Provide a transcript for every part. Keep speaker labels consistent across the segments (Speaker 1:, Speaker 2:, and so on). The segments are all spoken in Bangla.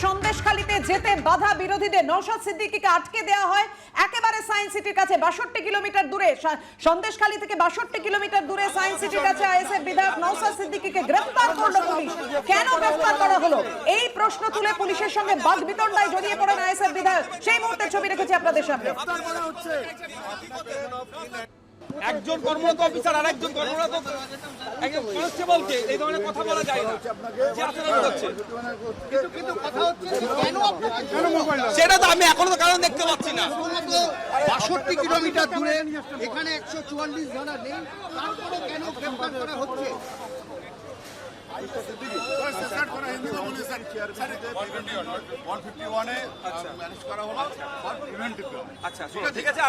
Speaker 1: সন্দেশখালীতে যেতে বাধা বিরোধীদের নওশাদ সিদ্দিকীকে আটকে দেওয়া হয় একেবারে সায়েন্স সিটির কাছে ৬২ কিলোমিটার দূরে। সন্দেশখালী থেকে ৬২ কিলোমিটার দূরে সায়েন্স সিটির কাছে আইএসএফ বিধায়ক নওশাদ সিদ্দিকীকে গ্রেফতার করলো পুলিশ। কেন গ্রেফতার করা হলো এই প্রশ্ন তুলে পুলিশের সঙ্গে বাগবিতণ্ডায় জড়িয়ে পড়েন আইএসএফ বিধায়ক। সেই মুহূর্তের ছবি রেখেছি আপনাদের সামনে।
Speaker 2: একজন কর্মরত অফিসার আর একজন কর্মরত একজন কনস্টেবলকে এই ধরনের কথা বলা যায় না। যে আচরণ হচ্ছে সেটা তো আমি এখনো তো কারণ দেখতে পাচ্ছি না।
Speaker 3: ৬২ কিলোমিটার দূরে এখানে ১৪৪ ধারা নেই, তারপরে কেন গ্রেফতার করা হচ্ছে?
Speaker 2: আচ্ছা ঠিক আছে,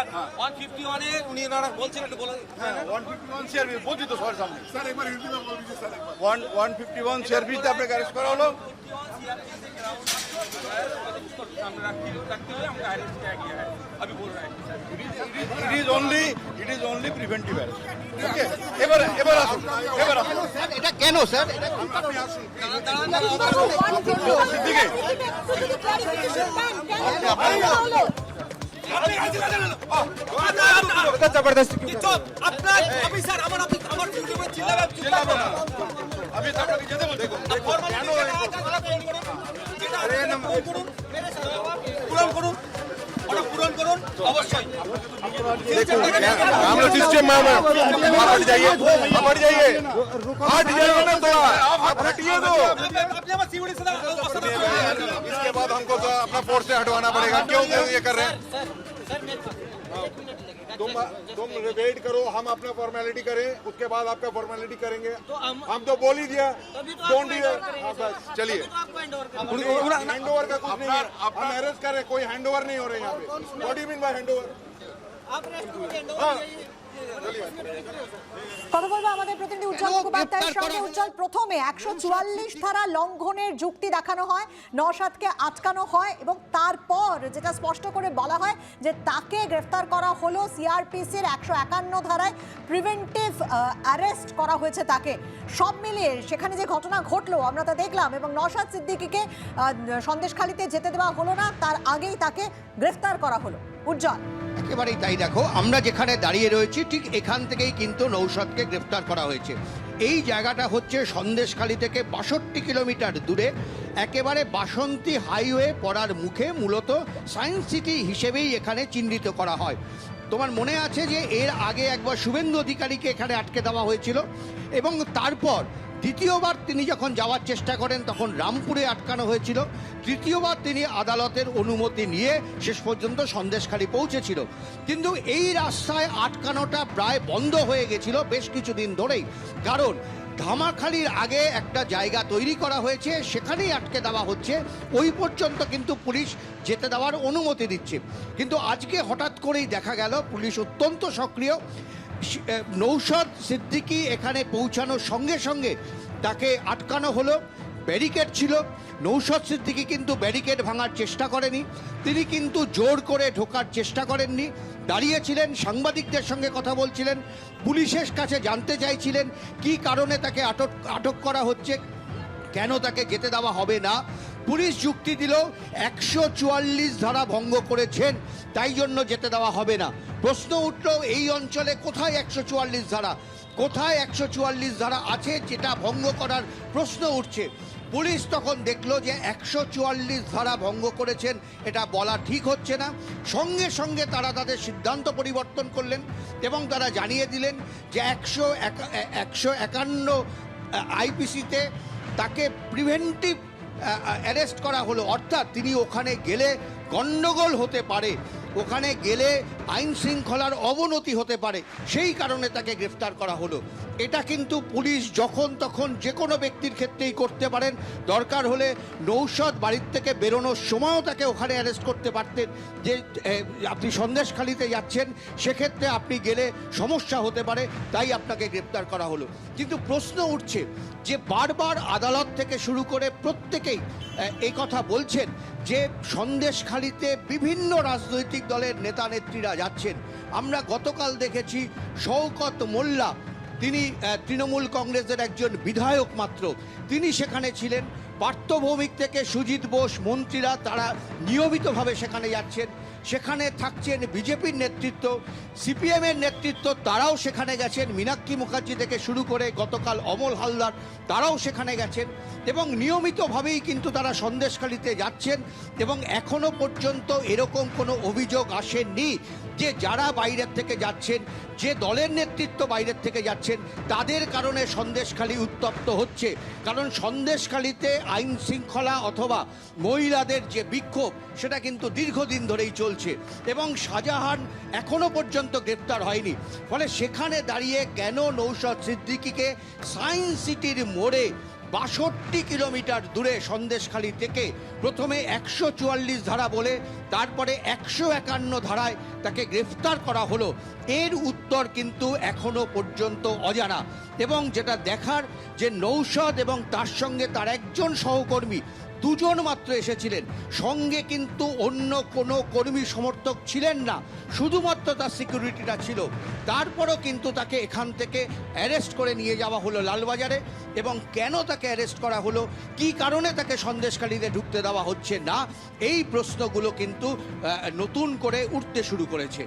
Speaker 2: 151 এ উনি বলছেন একটু বলে।
Speaker 4: 151 সিআরপি বলছি তো সবার সামনে স্যার, একবার হিন্দিতে বলে দিচ্ছি স্যার। 151 সিআরপিতে আপনাকে অ্যারেস্ট করা হলো। It is only preventive arrest. Okay, এবার আসুন।
Speaker 3: স্যার এটা কেন স্যার?
Speaker 4: আপনি আসুন।
Speaker 2: আপনার অফিসার আমার চিল্লাবে না।
Speaker 4: আমি আপনাকে যেতে বলছি।
Speaker 2: পূরণ করুন অবশ্যই।
Speaker 4: हम लोग सिस्टम में हट जाइए हट जाइए ना थोड़ा, आप हटिए तो। इसके बाद हमको तो अपना फोर्स से हटवाना पड़ेगा। क्यों ये कर रहे हैं? तुम वेट करो, हम अपना फॉर्मेलिटी करें, उसके बाद आपका फॉर्मेलिटी करेंगे। हम तो बोल ही दिया, डोंट चलिए। हैंड ओवर का कुछ नहीं है, हम अरेस्ट कर रहे, कोई हैंड ओवर नहीं हो रहे यहाँ पे। What do you mean by hand over?
Speaker 1: কথা বলবো আমাদের প্রতিনিধি উজ্জ্বল মুখোপাধ্যায়ের সঙ্গে। উজ্জ্বল, প্রথমে ১৪৪ ধারা লঙ্ঘনের যুক্তি দেখানো হয়, নওশাদকে আটকানো হয় এবং তারপর যেটা স্পষ্ট করে বলা হয় যে তাকে গ্রেফতার করা হলো সিআরপিসির ১৫১ ধারায় প্রিভেন্টিভ অ্যারেস্ট করা হয়েছে তাকে। সব মিলিয়ে সেখানে যে ঘটনা ঘটলো আমরা তা দেখলাম এবং নওশাদ সিদ্দিকীকে সন্দেশখালীতে যেতে দেওয়া হলো না, তার আগেই তাকে গ্রেফতার করা হলো। উজ্জ্বল,
Speaker 3: একেবারেই তাই। দেখো, আমরা যেখানে দাঁড়িয়ে রয়েছি ঠিক এখান থেকেই কিন্তু নওশাদকে গ্রেফতার করা হয়েছে। এই জায়গাটা হচ্ছে সন্দেশখালী থেকে ৬২ কিলোমিটার দূরে, একেবারে বাসন্তী হাইওয়ে পড়ার মুখে, মূলত সায়েন্স সিটি হিসেবেই এখানে চিহ্নিত করা হয়। তোমার মনে আছে যে এর আগে একবার শুভেন্দু অধিকারীকে এখানে আটকে দেওয়া হয়েছিল এবং তারপর দ্বিতীয়বার তিনি যখন যাওয়ার চেষ্টা করেন তখন রামপুরে আটকানো হয়েছিল। তৃতীয়বার তিনি আদালতের অনুমতি নিয়ে শেষ পর্যন্ত সন্দেশখালী পৌঁছেছিল। কিন্তু এই রাস্তায় আটকানোটা প্রায় বন্ধ হয়ে গেছিল বেশ কিছুদিন ধরেই, কারণ ধামাখালির আগে একটা জায়গা তৈরি করা হয়েছে, সেখানেই আটকে দেওয়া হচ্ছে। ওই পর্যন্ত কিন্তু পুলিশ যেতে দেওয়ার অনুমতি দিচ্ছে। কিন্তু আজকে হঠাৎ করেই দেখা গেল পুলিশ অত্যন্ত সক্রিয়। নওশাদ সিদ্দিকী এখানে পৌঁছানোর সঙ্গে সঙ্গে তাকে আটকানো হলো। ব্যারিকেড ছিল, নওশাদ সিদ্দিকী কিন্তু ব্যারিকেড ভাঙার চেষ্টা করেনি, তিনি কিন্তু জোর করে ঢোকার চেষ্টা করেননি, দাঁড়িয়েছিলেন, সাংবাদিকদের সঙ্গে কথা বলছিলেন, পুলিশের কাছে জানতে চাইছিলেন কি কারণে তাকে আটক করা হচ্ছে, কেন তাকে যেতে দেওয়া হবে না। পুলিশ যুক্তি দিল ১৪৪ ধারা ভঙ্গ করেছেন, তাই জন্য যেতে দেওয়া হবে না। প্রশ্ন উঠল এই অঞ্চলে কোথায় ১৪৪ ধারা, কোথায় ১৪৪ ধারা আছে যেটা ভঙ্গ করার প্রশ্ন উঠছে। পুলিশ তখন দেখলো যে ১৪৪ ধারা ভঙ্গ করেছেন, এটা বলা ঠিক হচ্ছে না। সঙ্গে সঙ্গে তারা তাদের সিদ্ধান্ত পরিবর্তন করলেন এবং তারা জানিয়ে দিলেন যে ১৫১ আইপিসিতে তাকে প্রিভেন্টিভ অ্যারেস্ট করা হলো, অর্থাৎ তিনি ওখানে গেলে গণ্ডগোল হতে পারে, ওখানে গেলে আইন শৃঙ্খলার অবনতি হতে পারে, সেই কারণে তাকে গ্রেফতার করা হলো। এটা কিন্তু পুলিশ যখন তখন যে কোনো ব্যক্তির ক্ষেত্রেই করতে পারেন। দরকার হলে নওশাদ বাড়ির থেকে বেরোনোর সময়ও তাকে ওখানে অ্যারেস্ট করতে পারতেন যে আপনি সন্দেশখালীতে যাচ্ছেন, সেক্ষেত্রে আপনি গেলে সমস্যা হতে পারে, তাই আপনাকে গ্রেফতার করা হলো। কিন্তু প্রশ্ন উঠছে যে বারবার আদালত থেকে শুরু করে প্রত্যেকেই এই কথা বলছেন যে সন্দেশখালীতে বিভিন্ন রাজনৈতিক দলের নেতা নেত্রীরা যাচ্ছেন। আমরা গতকাল দেখেছি শওকত মোল্লা, তিনি তৃণমূল কংগ্রেসের একজন বিধায়ক মাত্র, তিনি সেখানে ছিলেন। পার্থ ভৌমিক থেকে সুজিত বোস মন্ত্রীরা তারা নিয়মিতভাবে সেখানে যাচ্ছেন। সেখানে থাকছেন বিজেপির নেতৃত্ব, সিপিএমের নেতৃত্ব, তারাও সেখানে গেছেন। মীনাক্ষী মুখার্জি থেকে শুরু করে গতকাল অমল হালদার তারাও সেখানে গেছেন এবং নিয়মিতভাবেই কিন্তু তারা সন্দেশখালিতে যাচ্ছেন এবং এখনো পর্যন্ত এরকম কোনো অভিযোগ আসেনি যে যারা বাইরের থেকে যাচ্ছেন, যে দলের নেতৃত্ব বাইরের থেকে যাচ্ছেন, তাদের কারণে সন্দেশখালি উত্তপ্ত হচ্ছে। কারণ সন্দেশখালিতে আইন শৃঙ্খলা অথবা মহিলাদের যে বিক্ষোভ সেটা কিন্তু দীর্ঘদিন ধরেই চলছে এবং শাহজাহান এখনো পর্যন্ত গ্রেপ্তার হয়নি। ফলে সেখানে দাঁড়িয়ে কেন নৌশাদ সিদ্দিকীকে সায়েন্স সিটির মোড়ে ৬২ কিলোমিটার দূরে সন্দেশখালি থেকে প্রথমে ১৪৪ ধারা বলে তারপরে ১৫১ ধারায় তাকে গ্রেফতার করা হলো, এর উত্তর কিন্তু এখনো পর্যন্ত অজানা। এবং যেটা দেখার যে নৌশাদ এবং তার সঙ্গে তার একজন সহকর্মী দুজন মাত্র এসেছিলেন, সঙ্গে কিন্তু অন্য কোনো কর্মী সমর্থক ছিলেন না, শুধুমাত্র তার সিকিউরিটিটা ছিল। তারপরও কিন্তু তাকে এখান থেকে অ্যারেস্ট করে নিয়ে যাওয়া হলো লালবাজারে। এবং কেন তাকে অ্যারেস্ট করা হলো, কী কারণে তাকে সন্দেশখালিতে ঢুকতে দেওয়া হচ্ছে না, এই প্রশ্নগুলো কিন্তু নতুন করে উঠতে শুরু করেছে।